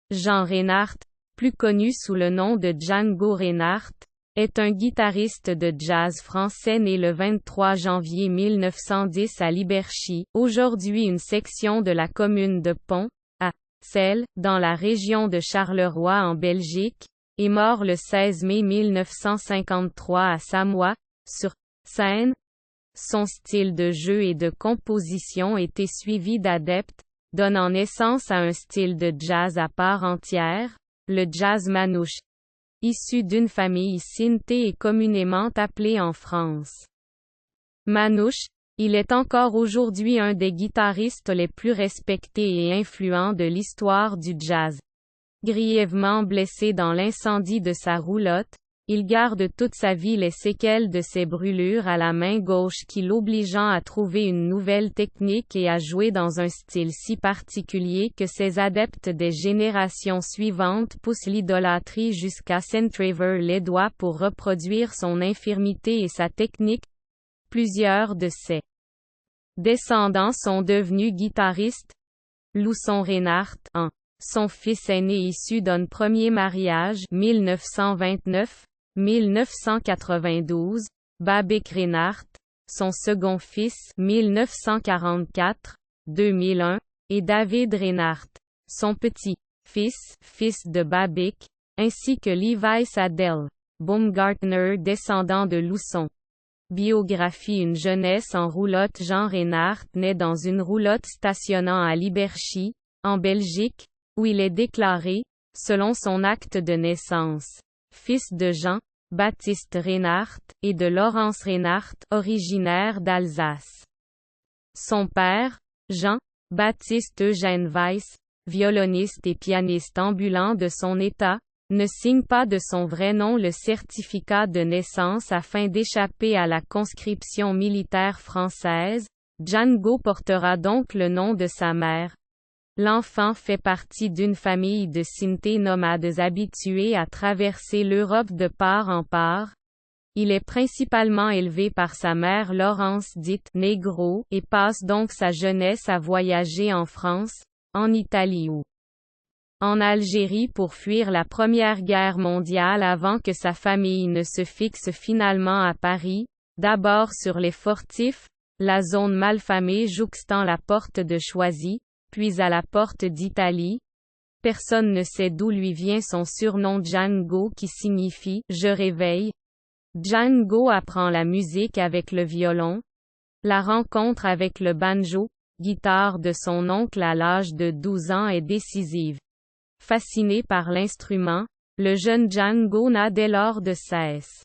Jean Reinhardt, plus connu sous le nom de Django Reinhardt, est un guitariste de jazz français né le 23 janvier 1910 à Liberchy, aujourd'hui une section de la commune de Pont, à Celle, dans la région de Charleroi en Belgique, et mort le 16 mai 1953 à Samois, sur scène. Son style de jeu et de composition était suivi d'adeptes, donnant naissance à un style de jazz à part entière, le jazz manouche. Issu d'une famille sintée et communément appelée en France manouche, il est encore aujourd'hui un des guitaristes les plus respectés et influents de l'histoire du jazz. Grièvement blessé dans l'incendie de sa roulotte, il garde toute sa vie les séquelles de ses brûlures à la main gauche qui l'obligeant à trouver une nouvelle technique et à jouer dans un style si particulier que ses adeptes des générations suivantes poussent l'idolâtrie jusqu'à s'entraver les doigts pour reproduire son infirmité et sa technique. Plusieurs de ses descendants sont devenus guitaristes. Lousson Reinhardt, son fils aîné issu d'un premier mariage, 1929-1992, Babik Reinhardt, son second fils, 1944-2001, et David Reinhardt, son petit-fils, fils de Babik, ainsi que Levi Sadell Baumgartner descendant de Lousson. Biographie. Une jeunesse en roulotte. Jean Reinhardt naît dans une roulotte stationnant à Liberchy, en Belgique, où il est déclaré, selon son acte de naissance, fils de Jean-Baptiste Reinhardt, et de Laurence Reinhardt, originaire d'Alsace. Son père, Jean-Baptiste Eugène Weiss, violoniste et pianiste ambulant de son état, ne signe pas de son vrai nom le certificat de naissance afin d'échapper à la conscription militaire française. Django portera donc le nom de sa mère. L'enfant fait partie d'une famille de sintés nomades habitués à traverser l'Europe de part en part. Il est principalement élevé par sa mère Laurence dite Négro, et passe donc sa jeunesse à voyager en France, en Italie ou en Algérie pour fuir la Première Guerre mondiale avant que sa famille ne se fixe finalement à Paris, d'abord sur les Fortifs, la zone malfamée jouxtant la porte de Choisy, puis à la porte d'Italie. Personne ne sait d'où lui vient son surnom Django qui signifie « je réveille ». Django apprend la musique avec le violon. La rencontre avec le banjo, guitare de son oncle à l'âge de 12 ans est décisive. Fasciné par l'instrument, le jeune Django n'a dès lors de cesse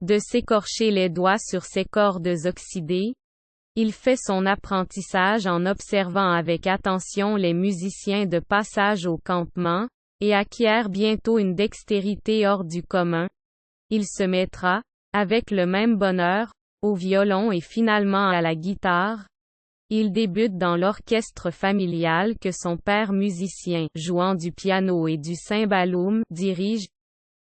de s'écorcher les doigts sur ses cordes oxydées. Il fait son apprentissage en observant avec attention les musiciens de passage au campement, et acquiert bientôt une dextérité hors du commun. Il se mettra, avec le même bonheur, au violon et finalement à la guitare. Il débute dans l'orchestre familial que son père musicien, jouant du piano et du cymbalum, dirige.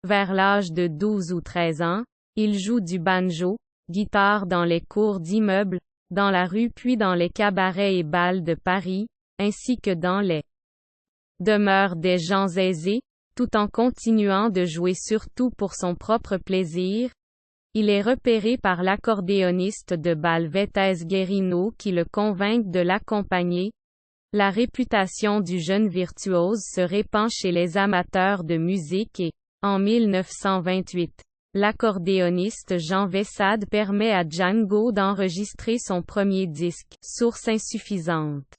Vers l'âge de 12 ou 13 ans, il joue du banjo, guitare dans les cours d'immeubles, dans la rue puis dans les cabarets et bals de Paris, ainsi que dans les demeures des gens aisés, tout en continuant de jouer surtout pour son propre plaisir. Il est repéré par l'accordéoniste de bal Vétez Guérino qui le convainc de l'accompagner. La réputation du jeune virtuose se répand chez les amateurs de musique et, en 1928, l'accordéoniste Jean Vessade permet à Django d'enregistrer son premier disque, source insuffisante.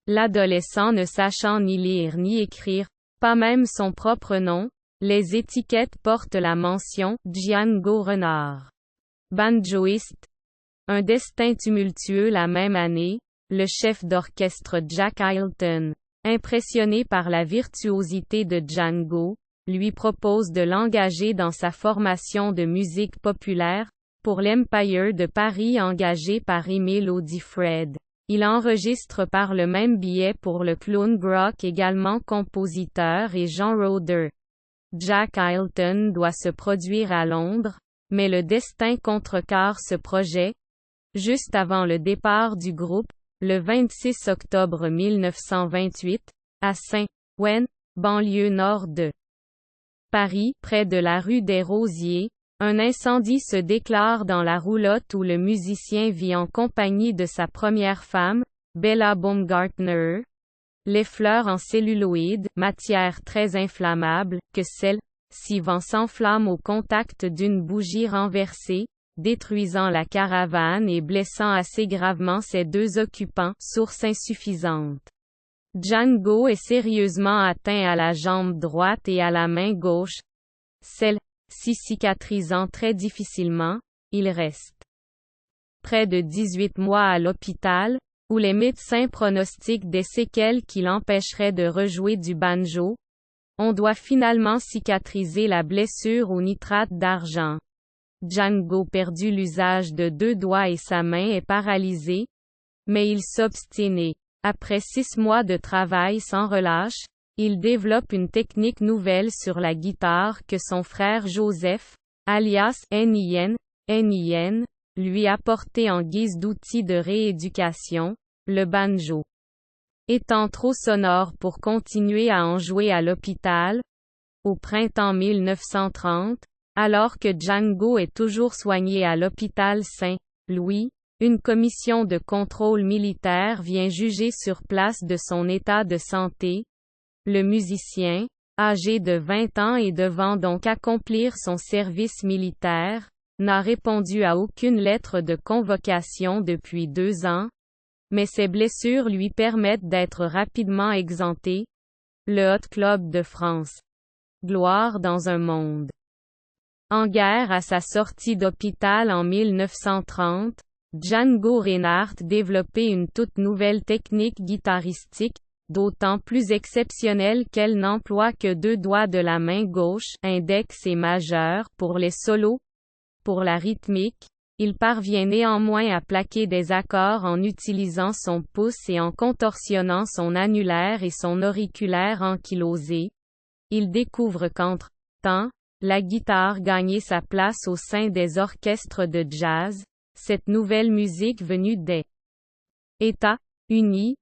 L'adolescent ne sachant ni lire ni écrire, pas même son propre nom, les étiquettes portent la mention « Django Reinhardt, banjoiste ». Un destin tumultueux la même année, le chef d'orchestre Jack Hylton, impressionné par la virtuosité de Django, lui propose de l'engager dans sa formation de musique populaire, pour l'Empire de Paris engagé par Émile Audifred. Il enregistre par le même biais pour le clown Grock également compositeur et Jean Roder. Jack Hylton doit se produire à Londres, mais le destin contrecarre ce projet. Juste avant le départ du groupe, le 26 octobre 1928, à Saint-Ouen, banlieue nord de Paris, près de la rue des Rosiers. Un incendie se déclare dans la roulotte où le musicien vit en compagnie de sa première femme, Bella Baumgartner. Les fleurs en celluloïd, matière très inflammable, que celle-ci vent s'enflamme au contact d'une bougie renversée, détruisant la caravane et blessant assez gravement ses deux occupants, source insuffisante. Django est sérieusement atteint à la jambe droite et à la main gauche, celle-ci cicatrisant très difficilement. Il reste près de 18 mois à l'hôpital, où les médecins pronostiquent des séquelles qui l'empêcheraient de rejouer du banjo. On doit finalement cicatriser la blessure au nitrate d'argent. Django perdit l'usage de deux doigts et sa main est paralysée. Mais il s'obstine et, après 6 mois de travail sans relâche, il développe une technique nouvelle sur la guitare que son frère Joseph, alias Nin, lui a apporté en guise d'outil de rééducation, le banjo. Étant trop sonore pour continuer à en jouer à l'hôpital, au printemps 1930, alors que Django est toujours soigné à l'hôpital Saint-Louis, une commission de contrôle militaire vient juger sur place de son état de santé. Le musicien, âgé de 20 ans et devant donc accomplir son service militaire, n'a répondu à aucune lettre de convocation depuis 2 ans, mais ses blessures lui permettent d'être rapidement exempté. Le Hot Club de France. Gloire dans un monde en guerre. À sa sortie d'hôpital en 1930, Django Reinhardt développait une toute nouvelle technique guitaristique, d'autant plus exceptionnelle qu'elle n'emploie que 2 doigts de la main gauche, index et majeur, pour les solos. Pour la rythmique, il parvient néanmoins à plaquer des accords en utilisant son pouce et en contorsionnant son annulaire et son auriculaire ankylosé. Il découvre qu'entre-temps, la guitare gagnait sa place au sein des orchestres de jazz, cette nouvelle musique venue des États-Unis.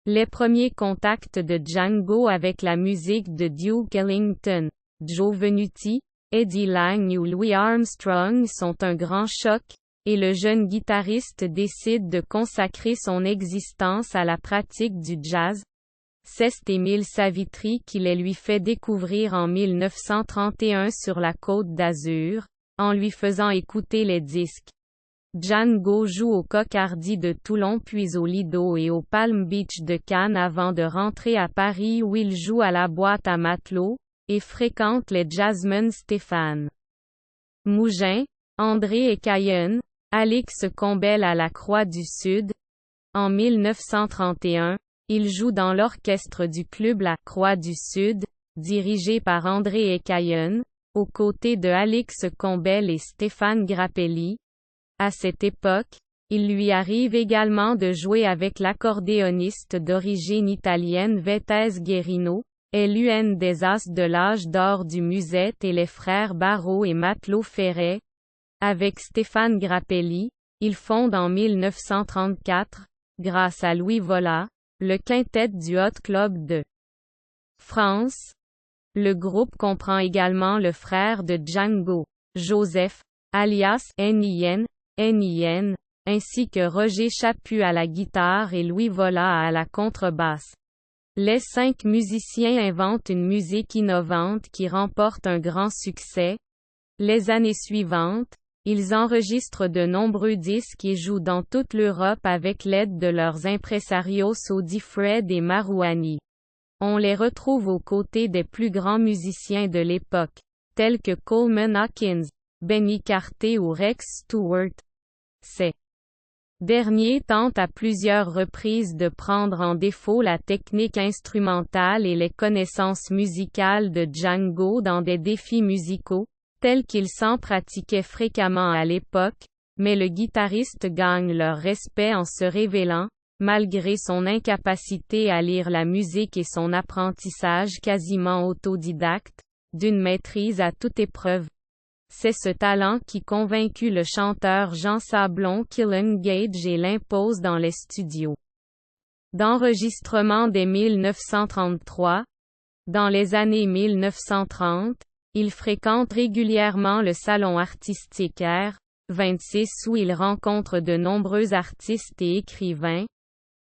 Les premiers contacts de Django avec la musique de Duke Ellington, Joe Venuti, Eddie Lang ou Louis Armstrong sont un grand choc, et le jeune guitariste décide de consacrer son existence à la pratique du jazz. C'est Émile Savitry qui les lui fait découvrir en 1931 sur la Côte d'Azur, en lui faisant écouter les disques. Django joue au Coq Hardy de Toulon puis au Lido et au Palm Beach de Cannes avant de rentrer à Paris où il joue à la boîte à matelot, et fréquente les jazzmen Stéphane Mougin, André Ecaillon, Alix Combel à la Croix du Sud. En 1931, il joue dans l'orchestre du club La Croix du Sud, dirigé par André Ecaillon, aux côtés de Alix Combel et Stéphane Grappelli. À cette époque, il lui arrive également de jouer avec l'accordéoniste d'origine italienne Vetese Guerino, et l'une des as de l'âge d'or du musette et les frères Barrault et Matelot Ferret. Avec Stéphane Grappelli, il fonde en 1934, grâce à Louis Vola, le quintet du Hot Club de France. Le groupe comprend également le frère de Django, Joseph, alias Nin, ainsi que Roger Chaput à la guitare et Louis Vola à la contrebasse. Les 5 musiciens inventent une musique innovante qui remporte un grand succès. Les années suivantes, ils enregistrent de nombreux disques et jouent dans toute l'Europe avec l'aide de leurs impresarios Sodi Fred et Marouani. On les retrouve aux côtés des plus grands musiciens de l'époque, tels que Coleman Hawkins, Benny Carter ou Rex Stewart. Ces derniers tentent à plusieurs reprises de prendre en défaut la technique instrumentale et les connaissances musicales de Django dans des défis musicaux, tels qu'ils s'en pratiquaient fréquemment à l'époque, mais le guitariste gagne leur respect en se révélant, malgré son incapacité à lire la musique et son apprentissage quasiment autodidacte, d'une maîtrise à toute épreuve. C'est ce talent qui convaincut le chanteur Jean Sablon qu'il l'engage et l'impose dans les studios d'enregistrement dès 1933. Dans les années 1930, il fréquente régulièrement le salon artistique R26 où il rencontre de nombreux artistes et écrivains.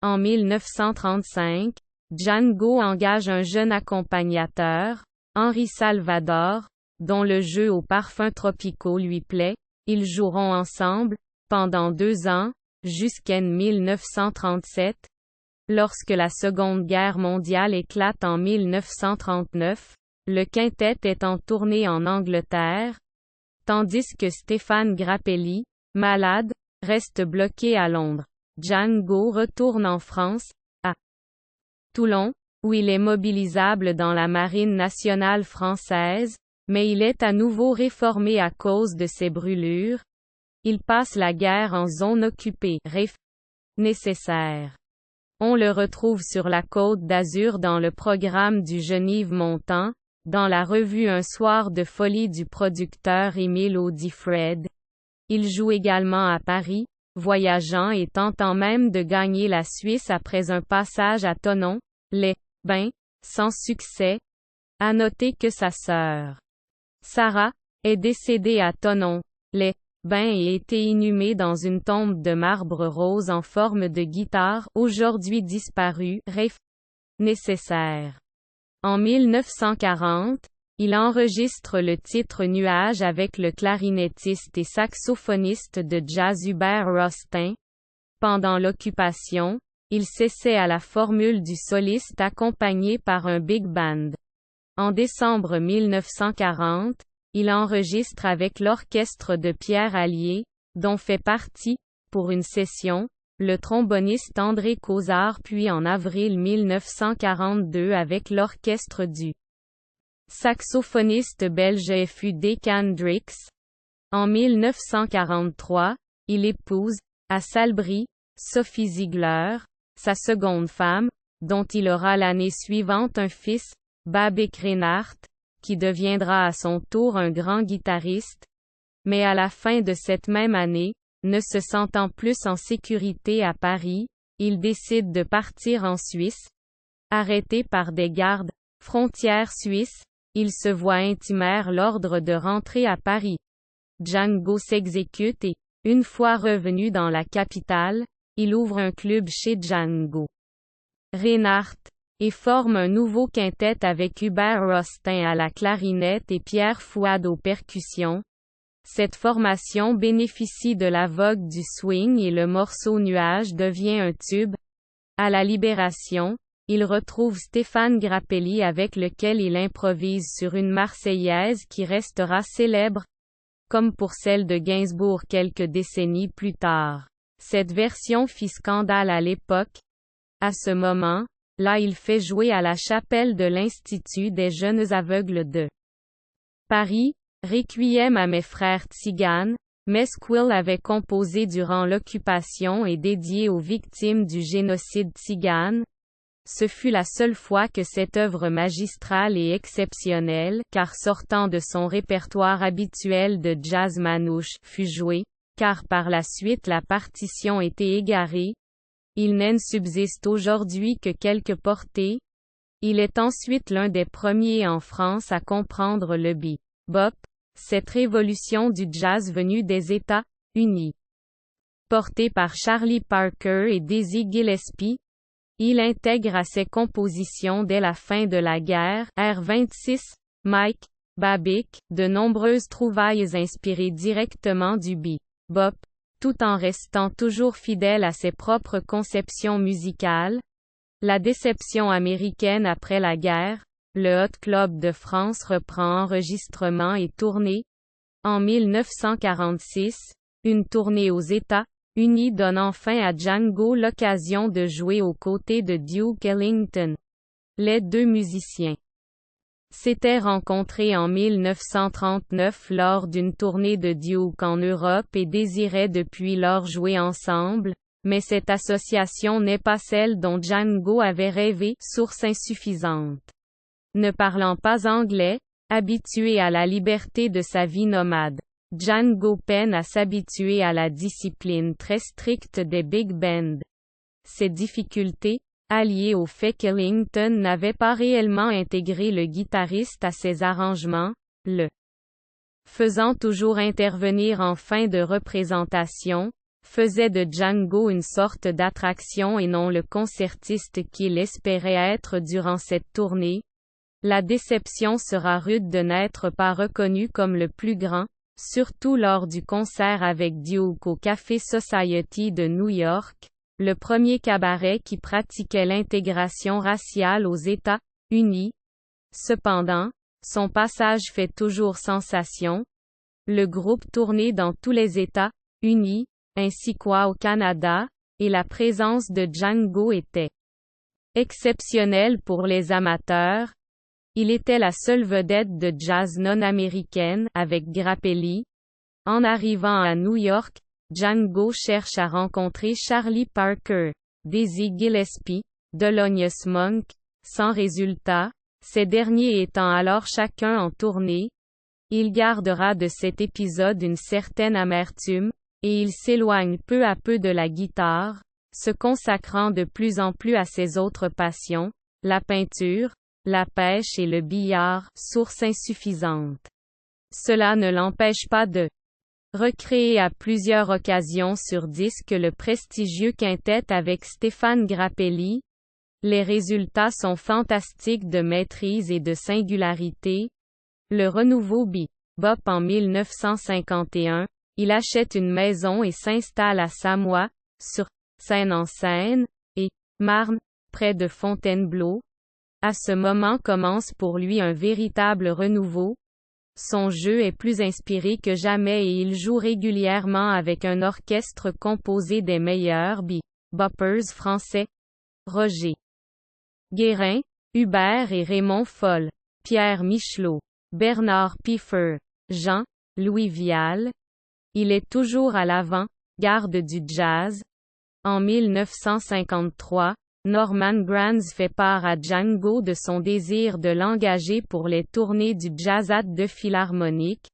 En 1935, Django engage un jeune accompagnateur, Henri Salvador, dont le jeu aux parfums tropicaux lui plaît. Ils joueront ensemble, pendant 2 ans, jusqu'en 1937. Lorsque la Seconde Guerre mondiale éclate en 1939, le quintet est en tournée en Angleterre, tandis que Stéphane Grappelli, malade, reste bloqué à Londres. Django retourne en France, à Toulon, où il est mobilisable dans la Marine nationale française, mais il est à nouveau réformé à cause de ses brûlures. Il passe la guerre en zone occupée, nécessaire. On le retrouve sur la Côte d'Azur dans le programme du Jean-Yves Montand, dans la revue Un soir de folie du producteur Émile Audifred. Il joue également à Paris, voyageant et tentant même de gagner la Suisse après un passage à Thonon, les Bains, sans succès. À noter que sa sœur, Sarah, est décédée à Thonon, les Bains et été inhumée dans une tombe de marbre rose en forme de guitare, aujourd'hui disparue, nécessaire. En 1940, il enregistre le titre Nuages avec le clarinettiste et saxophoniste de jazz Hubert Rostin. Pendant l'occupation, il s'essaie à la formule du soliste accompagné par un big band. En décembre 1940, il enregistre avec l'orchestre de Pierre Allier, dont fait partie, pour une session, le tromboniste André Causard puis en avril 1942 avec l'orchestre du saxophoniste belge F.U. Hendrix. En 1943, il épouse, à Salbris, Sophie Ziegler, sa seconde femme, dont il aura l'année suivante un fils, Babek Reinhardt, qui deviendra à son tour un grand guitariste. Mais à la fin de cette même année, ne se sentant plus en sécurité à Paris, il décide de partir en Suisse. Arrêté par des gardes frontières suisses, il se voit intimer l'ordre de rentrer à Paris. Django s'exécute et, une fois revenu dans la capitale, il ouvre un club chez Django Reinhardt, et forme un nouveau quintet avec Hubert Rostin à la clarinette et Pierre Fouad aux percussions. Cette formation bénéficie de la vogue du swing et le morceau Nuages devient un tube. À la Libération, il retrouve Stéphane Grappelli avec lequel il improvise sur une Marseillaise qui restera célèbre, comme pour celle de Gainsbourg quelques décennies plus tard. Cette version fit scandale à l'époque. À ce moment, là il fait jouer à la chapelle de l'Institut des jeunes aveugles de Paris, Requiem à mes frères tziganes, Mesquill avait composé durant l'occupation et dédié aux victimes du génocide tzigane. Ce fut la seule fois que cette œuvre magistrale et exceptionnelle, car sortant de son répertoire habituel de jazz manouche, fut jouée, car par la suite la partition était égarée. Il n'en subsiste aujourd'hui que quelques portées. Il est ensuite l'un des premiers en France à comprendre le bebop, cette révolution du jazz venue des États-Unis. Porté par Charlie Parker et Dizzy Gillespie, il intègre à ses compositions dès la fin de la guerre, R26, Mike, Babik, de nombreuses trouvailles inspirées directement du bebop, tout en restant toujours fidèle à ses propres conceptions musicales. La déception américaine après la guerre, le Hot Club de France reprend enregistrement et tournée. En 1946, une tournée aux États-Unis donne enfin à Django l'occasion de jouer aux côtés de Duke Ellington. Les deux musiciens s'étaient rencontrés en 1939 lors d'une tournée de Duke en Europe et désiraient depuis lors jouer ensemble, mais cette association n'est pas celle dont Django avait rêvé, source insuffisante. Ne parlant pas anglais, habitué à la liberté de sa vie nomade, Django peine à s'habituer à la discipline très stricte des big bands. Ces difficultés, allié au fait qu'Ellington n'avait pas réellement intégré le guitariste à ses arrangements, le faisant toujours intervenir en fin de représentation, faisait de Django une sorte d'attraction et non le concertiste qu'il espérait être durant cette tournée. La déception sera rude de n'être pas reconnu comme le plus grand, surtout lors du concert avec Duke au Café Society de New York, le premier cabaret qui pratiquait l'intégration raciale aux États-Unis. Cependant, son passage fait toujours sensation. Le groupe tournait dans tous les États-Unis, ainsi qu'au Canada, et la présence de Django était exceptionnelle pour les amateurs. Il était la seule vedette de jazz non-américaine, avec Grappelli. En arrivant à New York, Django cherche à rencontrer Charlie Parker, Dizzy Gillespie, Thelonious Monk, sans résultat, ces derniers étant alors chacun en tournée. Il gardera de cet épisode une certaine amertume, et il s'éloigne peu à peu de la guitare, se consacrant de plus en plus à ses autres passions, la peinture, la pêche et le billard, source insuffisante. Cela ne l'empêche pas de recréer à plusieurs occasions sur disque le prestigieux quintet avec Stéphane Grappelli. Les résultats sont fantastiques de maîtrise et de singularité. Le renouveau bebop en 1951, il achète une maison et s'installe à Samoa, sur Seine-en-Seine, et Marne, près de Fontainebleau. À ce moment commence pour lui un véritable renouveau. Son jeu est plus inspiré que jamais et il joue régulièrement avec un orchestre composé des meilleurs beboppers français. Roger Guérin, Hubert et Raymond Foll, Pierre Michelot, Bernard Piffer, Jean-Louis Vial. Il est toujours à l'avant-garde du jazz. En 1953, Norman Granz fait part à Django de son désir de l'engager pour les tournées du Jazzat de Philharmonique.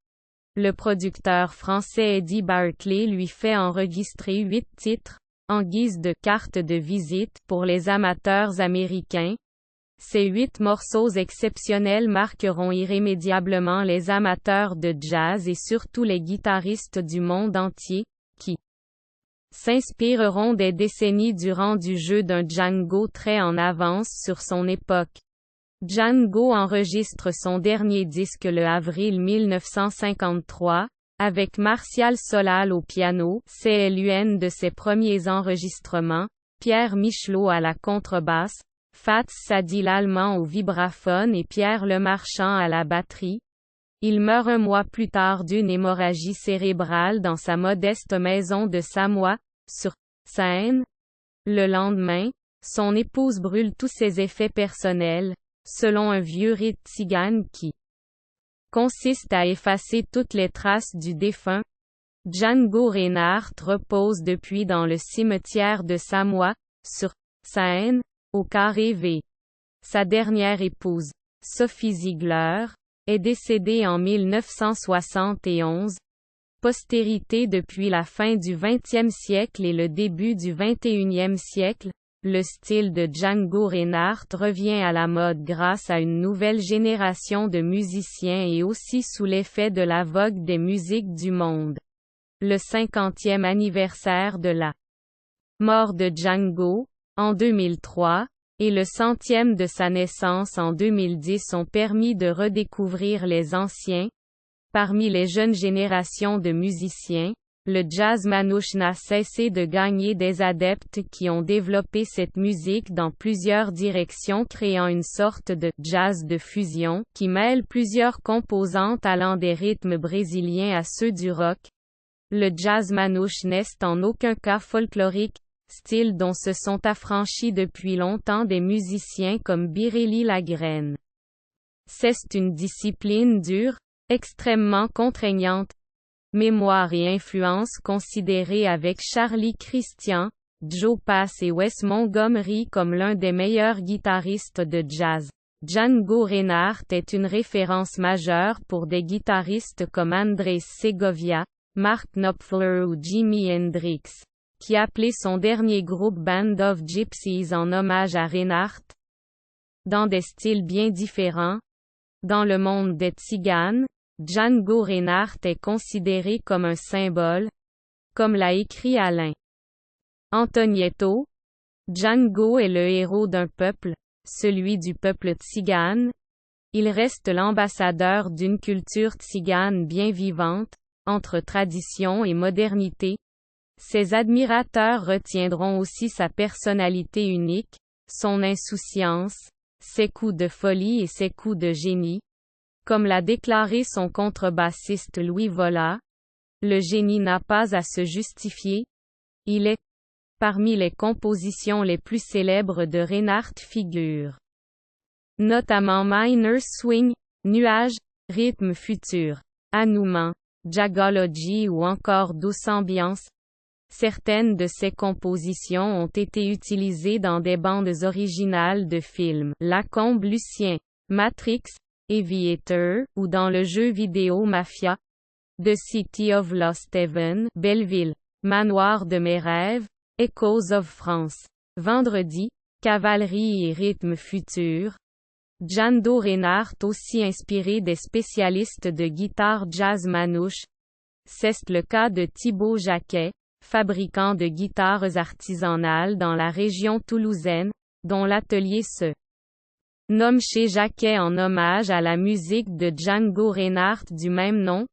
Le producteur français Eddie Barclay lui fait enregistrer 8 titres, en guise de carte de visite pour les amateurs américains. Ces 8 morceaux exceptionnels marqueront irrémédiablement les amateurs de jazz et surtout les guitaristes du monde entier, qui s'inspireront des décennies durant du jeu d'un Django très en avance sur son époque. Django enregistre son dernier disque le avril 1953, avec Martial Solal au piano, c'est l'un de ses premiers enregistrements, Pierre Michelot à la contrebasse, Fats Sadi l'allemand au vibraphone et Pierre Lemarchand à la batterie. Il meurt un mois plus tard d'une hémorragie cérébrale dans sa modeste maison de Samoa, sur Seine. Le lendemain, son épouse brûle tous ses effets personnels, selon un vieux rite tzigane qui consiste à effacer toutes les traces du défunt. Django Reinhardt repose depuis dans le cimetière de Samoa, sur Seine, au carré V. Sa dernière épouse, Sophie Ziegler, est décédée en 1971. Postérité depuis la fin du XXe siècle et le début du XXIe siècle, le style de Django Reinhardt revient à la mode grâce à une nouvelle génération de musiciens et aussi sous l'effet de la vogue des musiques du monde. Le 50e anniversaire de la mort de Django, en 2003, et le 100e de sa naissance en 2010 ont permis de redécouvrir les anciens. Parmi les jeunes générations de musiciens, le jazz manouche n'a cessé de gagner des adeptes qui ont développé cette musique dans plusieurs directions créant une sorte de jazz de fusion qui mêle plusieurs composantes allant des rythmes brésiliens à ceux du rock. Le jazz manouche n'est en aucun cas folklorique, style dont se sont affranchis depuis longtemps des musiciens comme Biréli Lagrène. C'est une discipline dure, extrêmement contraignante. Mémoire et influence considérée avec Charlie Christian, Joe Pass et Wes Montgomery comme l'un des meilleurs guitaristes de jazz. Django Reinhardt est une référence majeure pour des guitaristes comme Andrés Segovia, Mark Knopfler ou Jimi Hendrix. qui appelait son dernier groupe Band of Gypsies en hommage à Reinhardt. Dans des styles bien différents, dans le monde des tziganes, Django Reinhardt est considéré comme un symbole, comme l'a écrit Alain Antonietto. Django est le héros d'un peuple, celui du peuple tzigane. Il reste l'ambassadeur d'une culture tzigane bien vivante, entre tradition et modernité. Ses admirateurs retiendront aussi sa personnalité unique, son insouciance, ses coups de folie et ses coups de génie. Comme l'a déclaré son contrebassiste Louis Vola, le génie n'a pas à se justifier. Il est parmi les compositions les plus célèbres de Reinhardt figurent notamment Minor Swing, Nuages, Rythme Futur, Anouman, Jagology ou encore Douce Ambiance. Certaines de ces compositions ont été utilisées dans des bandes originales de films, Lacombe Lucien, Matrix, Aviator, ou dans le jeu vidéo Mafia, The City of Lost Heaven, Belleville, Manoir de mes rêves, Echoes of France, Vendredi, Cavalerie et Rythme Futur. Django Reinhardt aussi inspiré des spécialistes de guitare jazz manouche. C'est le cas de Thibaut Jacquet, fabricant de guitares artisanales dans la région toulousaine, dont l'atelier se nomme chez Jacquet en hommage à la musique de Django Reinhardt du même nom.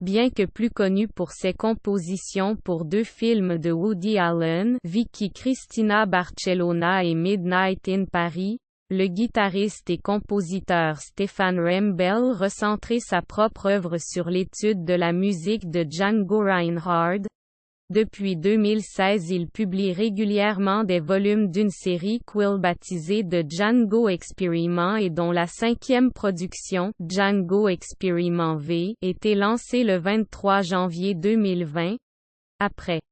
Bien que plus connu pour ses compositions pour 2 films de Woody Allen, Vicky Cristina Barcelona et Midnight in Paris, le guitariste et compositeur Stéphane Rembel recentrait sa propre œuvre sur l'étude de la musique de Django Reinhardt. Depuis 2016, il publie régulièrement des volumes d'une série Quill baptisée The Django Experiment et dont la 5e production, Django Experiment V, était lancée le 23 janvier 2020. Après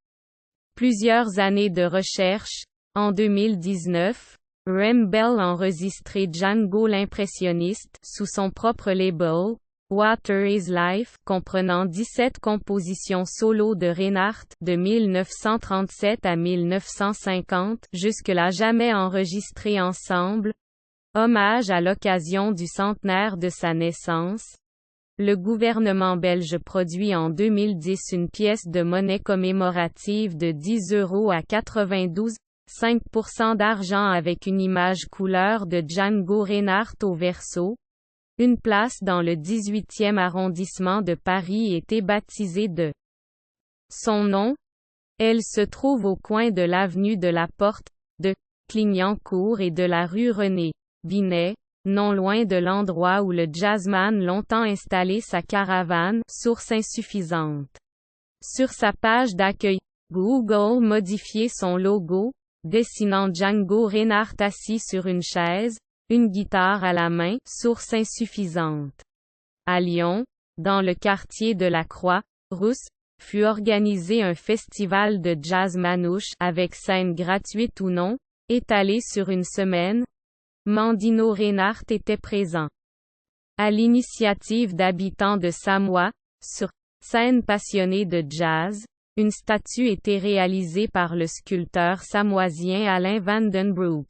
plusieurs années de recherche, en 2019, Rembel enregistrait Django l'impressionniste, sous son propre label, Water is Life, comprenant 17 compositions solo de Reinhardt, de 1937 à 1950, jusque-là jamais enregistrées ensemble. Hommage à l'occasion du centenaire de sa naissance. Le gouvernement belge produit en 2010 une pièce de monnaie commémorative de 10 € à 92,5 % d'argent avec une image couleur de Django Reinhardt au verso. Une place dans le 18e arrondissement de Paris était baptisée de son nom. Elle se trouve au coin de l'avenue de la Porte, de Clignancourt et de la rue René Binet, non loin de l'endroit où le jazzman longtemps installé sa caravane, source insuffisante. Sur sa page d'accueil, Google modifiait son logo, dessinant Django Reinhardt assis sur une chaise, une guitare à la main, source insuffisante. À Lyon, dans le quartier de la Croix-Rousse, fut organisé un festival de jazz manouche, avec scène gratuite ou non, étalé sur une semaine. Mandino Reinhardt était présent. À l'initiative d'habitants de Samoa, sur scène passionnée de jazz, une statue était réalisée par le sculpteur samoisien Alain Van Den Broek.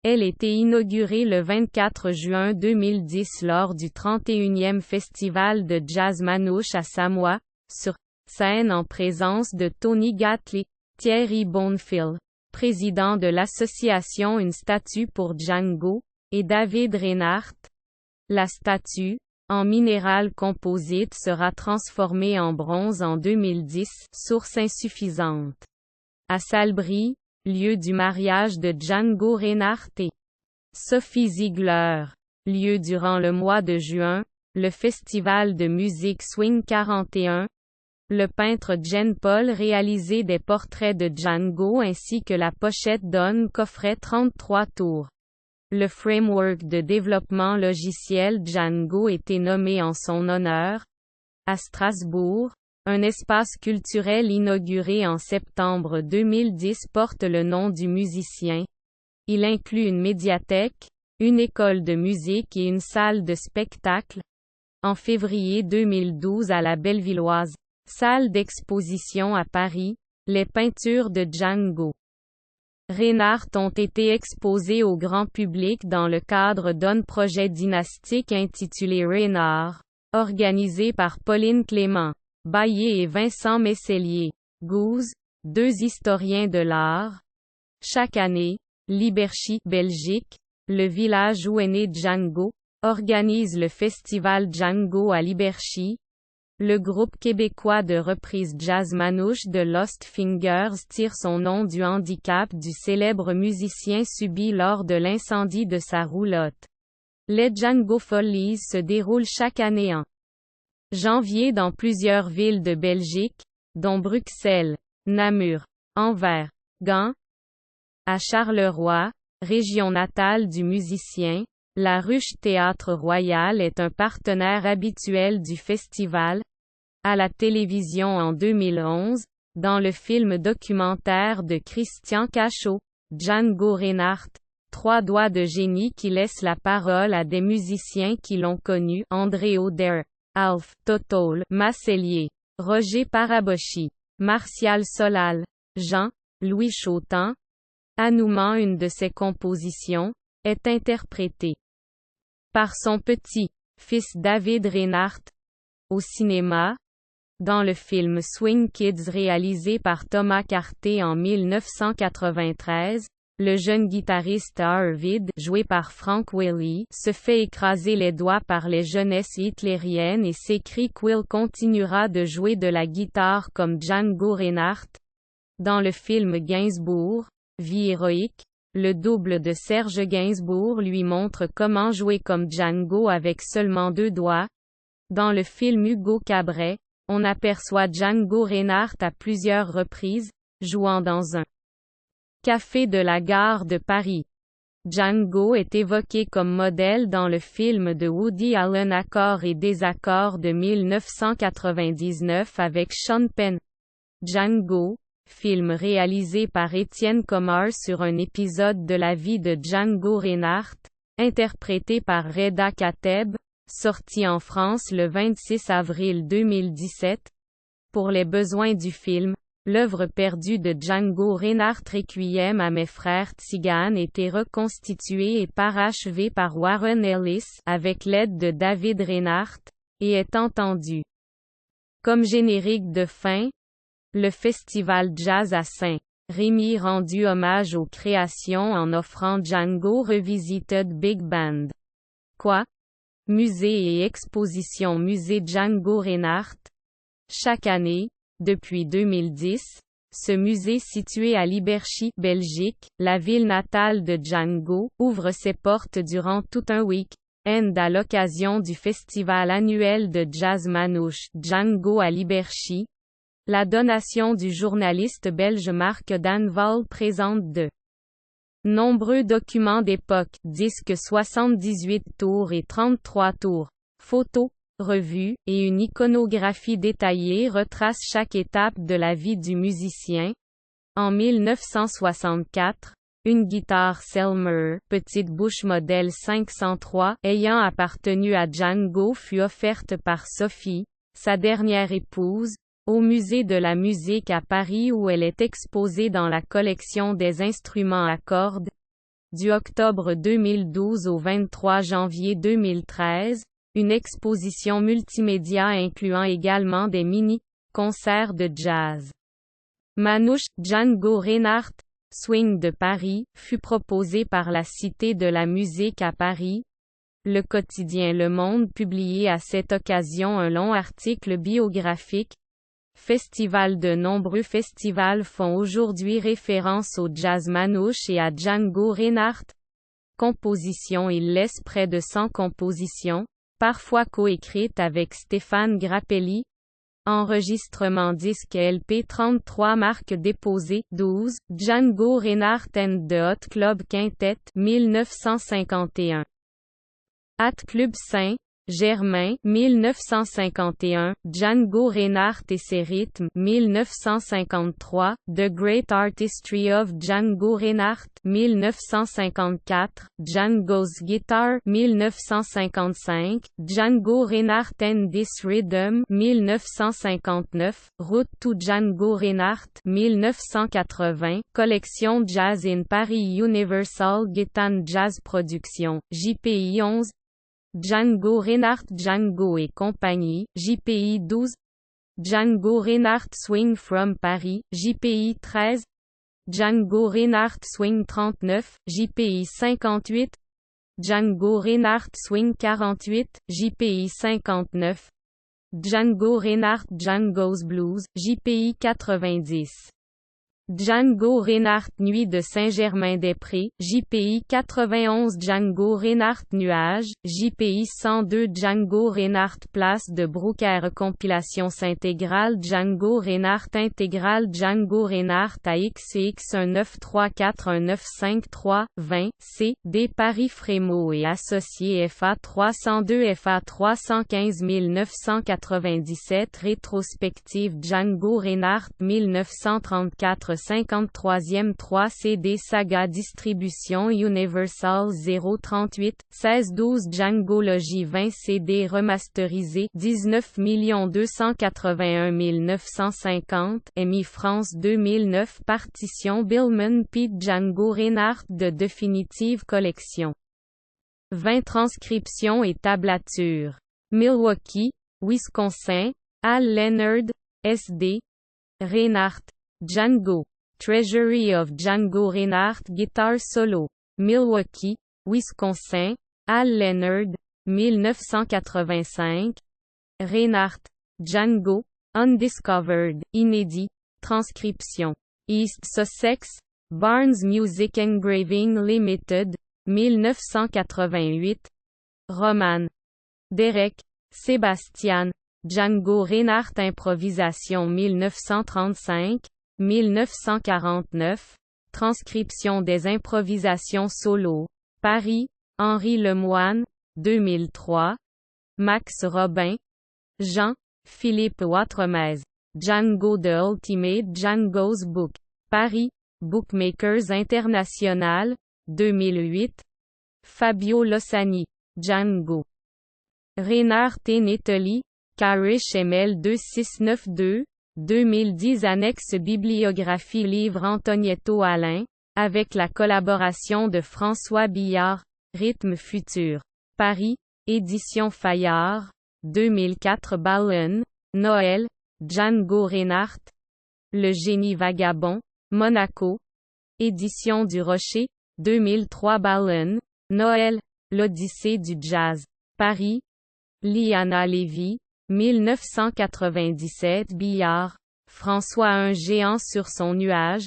Elle était inaugurée le 24 juin 2010 lors du 31e Festival de Jazz Manouche à Samoa, sur scène en présence de Tony Gately, Thierry Bonfil, président de l'association Une statue pour Django, et David Reinhardt. La statue, en minéral composite sera transformée en bronze en 2010, source insuffisante. À Salbris, lieu du mariage de Django Reinhardt et Sophie Ziegler. Lieu durant le mois de juin, le festival de musique Swing 41. Le peintre Jen Paul réalisait des portraits de Django ainsi que la pochette donne coffret 33 tours. Le framework de développement logiciel Django était nommé en son honneur. À Strasbourg, un espace culturel inauguré en septembre 2010 porte le nom du musicien. Il inclut une médiathèque, une école de musique et une salle de spectacle. En février 2012 à la Bellevilloise, salle d'exposition à Paris, Les peintures de Django Reinhardt ont été exposées au grand public dans le cadre d'un projet dynastique intitulé Reinhardt, organisé par Pauline Clément, Baillier et Vincent Messellier, Gouze, deux historiens de l'art. Chaque année, Liberchy, Belgique, le village où est né Django, organise le festival Django à Liberchy. Le groupe québécois de reprise jazz Manouche de Lost Fingers tire son nom du handicap du célèbre musicien subi lors de l'incendie de sa roulotte. Les Django Follies se déroulent chaque année en janvier dans plusieurs villes de Belgique, dont Bruxelles, Namur, Anvers, Gand. À Charleroi, région natale du musicien, la Ruche Théâtre Royal est un partenaire habituel du festival. À la télévision en 2011, dans le film documentaire de Christian Cachot, Django Reinhardt, Trois doigts de génie qui laisse la parole à des musiciens qui l'ont connu, André Auder, Alf Totol, Massellier, Roger Parabochi, Martial Solal, Jean, Louis Chautan. Anouman, une de ses compositions, est interprétée par son petit-fils David Reinhardt. Au cinéma, dans le film Swing Kids réalisé par Thomas Carté en 1993, le jeune guitariste Arvid, joué par Frank Willy, se fait écraser les doigts par les jeunesses hitlériennes et s'écrit qu'Will continuera de jouer de la guitare comme Django Reinhardt. Dans le film Gainsbourg, Vie héroïque, le double de Serge Gainsbourg lui montre comment jouer comme Django avec seulement 2 doigts. Dans le film Hugo Cabret, on aperçoit Django Reinhardt à plusieurs reprises, jouant dans un café de la gare de Paris. Django est évoqué comme modèle dans le film de Woody Allen Accords et désaccords de 1999 avec Sean Penn. Django, film réalisé par Étienne Comar sur un épisode de la vie de Django Reinhardt, interprété par Reda Kateb, sorti en France le 26 avril 2017. Pour les besoins du film, l'œuvre perdue de Django Reinhardt Requiem à mes frères tziganes était reconstituée et parachevée par Warren Ellis, avec l'aide de David Reinhardt, et est entendue comme générique de fin. Le festival Jazz à Saint-Rémy rendu hommage aux créations en offrant Django Revisited Big Band. Quoi? Musée et exposition Musée Django Reinhardt. Chaque année, depuis 2010, ce musée situé à Liberchy, Belgique, la ville natale de Django, ouvre ses portes durant tout un week-end à l'occasion du festival annuel de jazz Manouche, Django à Liberchy. La donation du journaliste belge Marc Danval présente de nombreux documents d'époque, disques 78 tours et 33 tours, photos, revues, et une iconographie détaillée retrace chaque étape de la vie du musicien. En 1964, une guitare Selmer, petite bouche modèle 503, ayant appartenu à Django fut offerte par Sophie, sa dernière épouse, au Musée de la musique à Paris où elle est exposée dans la collection des instruments à cordes. Du octobre 2012 au 23 janvier 2013, une exposition multimédia incluant également des mini-concerts de jazz. Manouche, Django Reinhardt, Swing de Paris, fut proposée par la Cité de la musique à Paris. Le quotidien Le Monde publiait à cette occasion un long article biographique. Festival. De nombreux festivals font aujourd'hui référence au jazz manouche et à Django Reinhardt. Composition. Il laisse près de 100 compositions, parfois coécrites avec Stéphane Grappelli. Enregistrement disque LP 33 marques déposées, 12, Django Reinhardt and the Hot Club Quintet, 1951. At Club Saint Germain, 1951, Django Reinhardt et ses rythmes, 1953, The Great Artistry of Django Reinhardt, 1954, Django's Guitar, 1955, Django Reinhardt and this Rhythm, 1959, Route to Django Reinhardt, 1980, Collection Jazz in Paris Universal Gaétane Jazz Production, JPI 11, Django Reinhardt Django et compagnie, JPI 12, Django Reinhardt Swing from Paris, JPI 13, Django Reinhardt Swing 39, JPI 58, Django Reinhardt Swing 48, JPI 59, Django Reinhardt Django's Blues, JPI 90. Django Reinhardt Nuit de Saint-Germain-des-Prés, JPI 91 Django Reinhardt Nuages, JPI 102 Django Reinhardt Place de Beaucaire Compilation intégrale Django Reinhardt Intégrale Django Reinhardt AXX 19341953, 20, C, D Paris Frémaux et Associés FA 302 FA 315 1997 Rétrospective Django Reinhardt 1934 53e 3 CD Saga Distribution Universal 038, 16-12 Djangologie 20 CD remasterisé 19 281 950 EMI France 2009 Partition Billman Pete Django Reinhardt de Definitive Collection 20 transcriptions et tablatures. Milwaukee, Wisconsin, Al Leonard, S.D. Reinhardt, Django. Treasury of Django Reinhardt Guitar Solo. Milwaukee, Wisconsin, Al Leonard, 1985. Reinhardt, Django, Undiscovered, inédit, transcription. East Sussex, Barnes Music Engraving Limited, 1988. Roman. Derek, Sébastien, Django Reinhardt Improvisation 1935, 1949, transcription des improvisations solo, Paris, Henri Lemoine, 2003, Max Robin, Jean, Philippe Watremez, Django The Ultimate Django's Book, Paris, Bookmakers International, 2008, Fabio Lossani, Django. Reinhardt et Netoli, Carish ML 2692, 2010 Annexe Bibliographie Livre Antonietto Alain, avec la collaboration de François Billard, Rythme Futur. Paris, Édition Fayard, 2004 Ballon, Noël, Django Reinhardt. Le Génie Vagabond, Monaco. Édition du Rocher, 2003 Ballon, Noël, L'Odyssée du Jazz. Paris, Liana Lévy, 1997 Billard, François Un géant sur son nuage.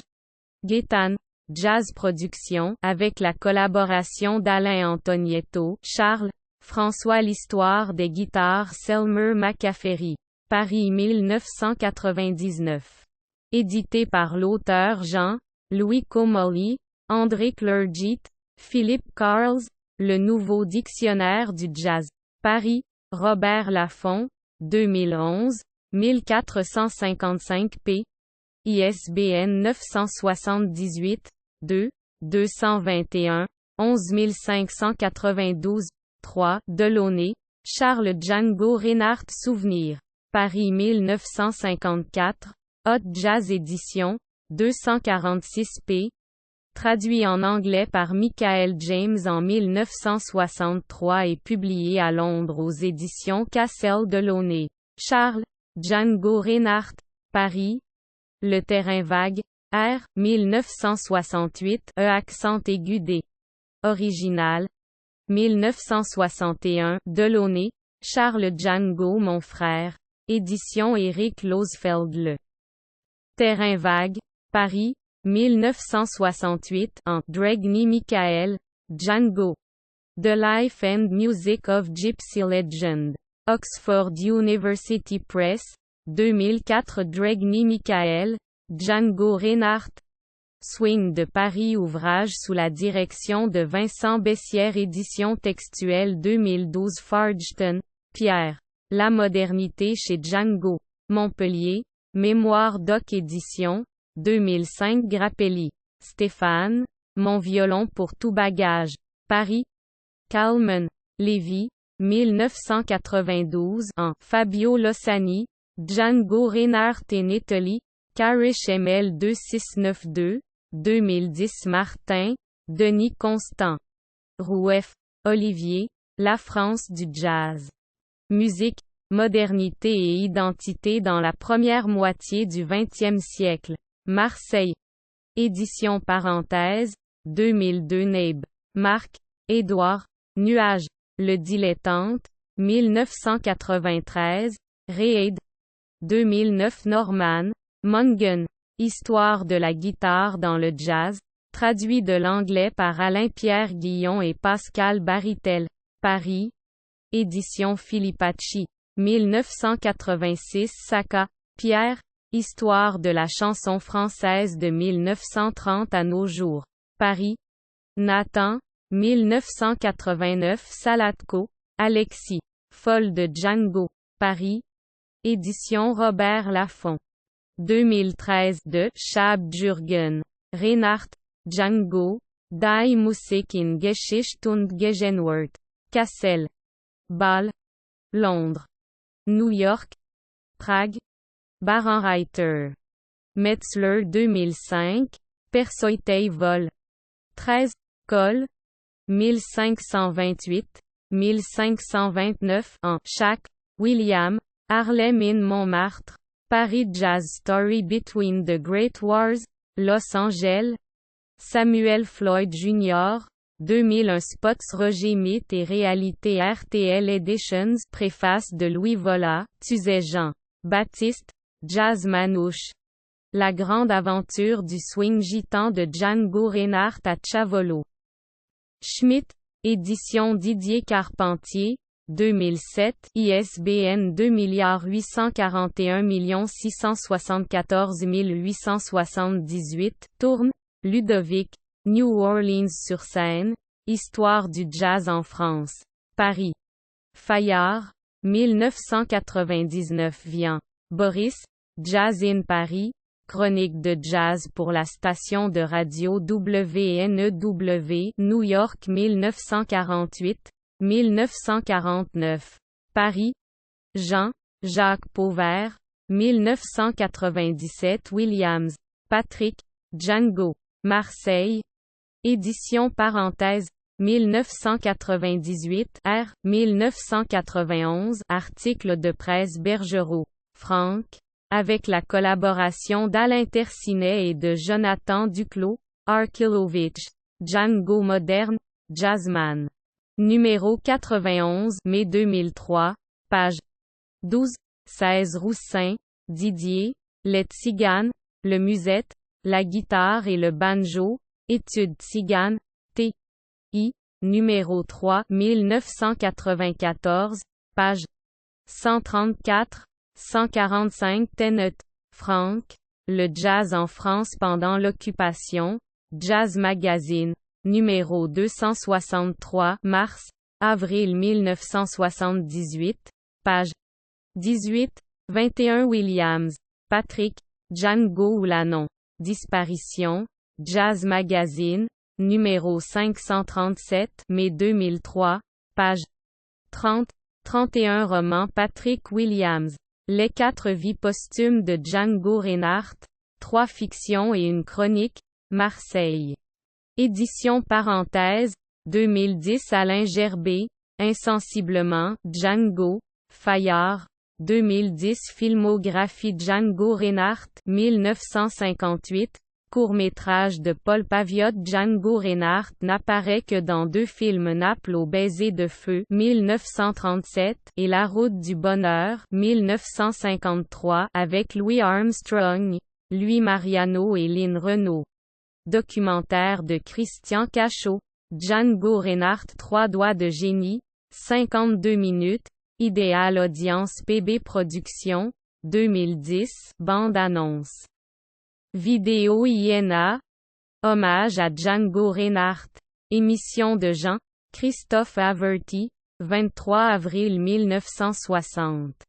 Gaétane, Jazz Production, avec la collaboration d'Alain Antonietto, Charles, François L'Histoire des guitares Selmer Macaferry. Paris 1999. Édité par l'auteur Jean-Louis Comolli, André Clergit, Philippe Carles, Le Nouveau Dictionnaire du Jazz. Paris, Robert Laffont, 2011, 1455 p. ISBN 978 2 221 11592 3. Delaunay, Charles Django Reinhardt Souvenir. Paris 1954, Hot Jazz Édition, 246 p. Traduit en anglais par Michael James en 1963 et publié à Londres aux éditions Cassel Delaunay. Charles, Django Reinhardt, Paris. Le terrain vague, R. 1968, E accent aigu D. Original. 1961, Delaunay, Charles Django Mon frère. Édition Éric Losfeld Le. Terrain vague, Paris. 1968, en Dregny Michael, Django. The Life and Music of Gypsy Legend. Oxford University Press, 2004 Dregny Michael, Django Reinhardt. Swing de Paris ouvrage sous la direction de Vincent Bessières édition textuelle 2012 Fargeton, Pierre. La modernité chez Django. Montpellier. Mémoire Doc Édition. 2005 Grappelli. Stéphane. Mon violon pour tout bagage. Paris. Calman. Lévis. 1992 en Fabio Lossani. Django Reinhardt et Netoli. Carish ML 2692. 2010 Martin. Denis Constant. Rouef. Olivier. La France du jazz. Musique, modernité et identité dans la première moitié du XXe siècle. Marseille. Édition parenthèse. 2002 Neib. Marc. Édouard. Nuage. Le Dilettante. 1993. Reid. 2009 Norman. Mongen. Histoire de la guitare dans le jazz. Traduit de l'anglais par Alain-Pierre Guillon et Pascal Baritel. Paris. Édition Filipacci. 1986 Saka. Pierre. Histoire de la chanson française de 1930 à nos jours. Paris. Nathan. 1989 Salatko. Alexis. Folle de Django. Paris. Édition Robert Laffont. 2013 de Schab Jürgen. Reinhardt. Django. Die Musik in Geschichte und Gegenwart. Cassel. Bâle. Londres. New York. Prague. Barenreiter. Metzler 2005. Persoitei Vol. 13. Col. 1528. 1529 en Chac. William. Harlem in Montmartre. Paris Jazz Story Between the Great Wars. Los Angeles. Samuel Floyd Jr. 2001 Spots Roger Mythe et réalité RTL Editions. Préface de Louis Vola. Tuzet Jean. Baptiste. Jazz Manouche. La grande aventure du swing gitan de Django Reinhardt à Chavolo. Schmitt. Édition Didier Carpentier. 2007. ISBN 2 841 674 878. Tourne. Ludovic. New Orleans-sur-Seine. Histoire du jazz en France. Paris. Fayard. 1999 Vian. Boris. Jazz in Paris. Chronique de jazz pour la station de radio WNEW. New York 1948. 1949. Paris. Jean. Jacques Pauvert. 1997 Williams. Patrick. Django. Marseille. Édition parenthèse. 1998 R. 1991 Article de presse Bergerot. Franck. Avec la collaboration d'Alain Tercinet et de Jonathan Duclos. Arkilovitch. Django moderne. Jazzman. Numéro 91 mai 2003. Page 12. 16 Roussin. Didier. Les Tziganes. Le musette. La guitare et le banjo. Études tziganes. T. I. Numéro 3 1994. Page 134. 145 Tenet. Franck. Le jazz en France pendant l'occupation. Jazz Magazine. Numéro 263 mars. Avril 1978. Page 18. 21 Williams. Patrick. Django ou Lanon. Disparition. Jazz Magazine. Numéro 537 mai 2003. Page 30. 31 Roman Patrick Williams. Les 4 vies posthumes de Django Reinhardt. 3 fictions et une chronique. Marseille. Édition parenthèse. 2010 Alain Gerbet. Insensiblement. Django. Fayard. 2010 Filmographie Django Reinhardt. 1958. Court-métrage de Paul Paviot. Django Reinhardt n'apparaît que dans 2 films, Naples au baiser de feu 1937 et La route du bonheur 1953 avec Louis Armstrong, Louis Mariano et Lynn Renault. Documentaire de Christian Cachot. Django Reinhardt 3 doigts de génie. 52 minutes. Idéal audience PB Productions. 2010. Bande-annonce. Vidéo INA. Hommage à Django Reinhardt. Émission de Jean-Christophe Averty. 23 avril 1960.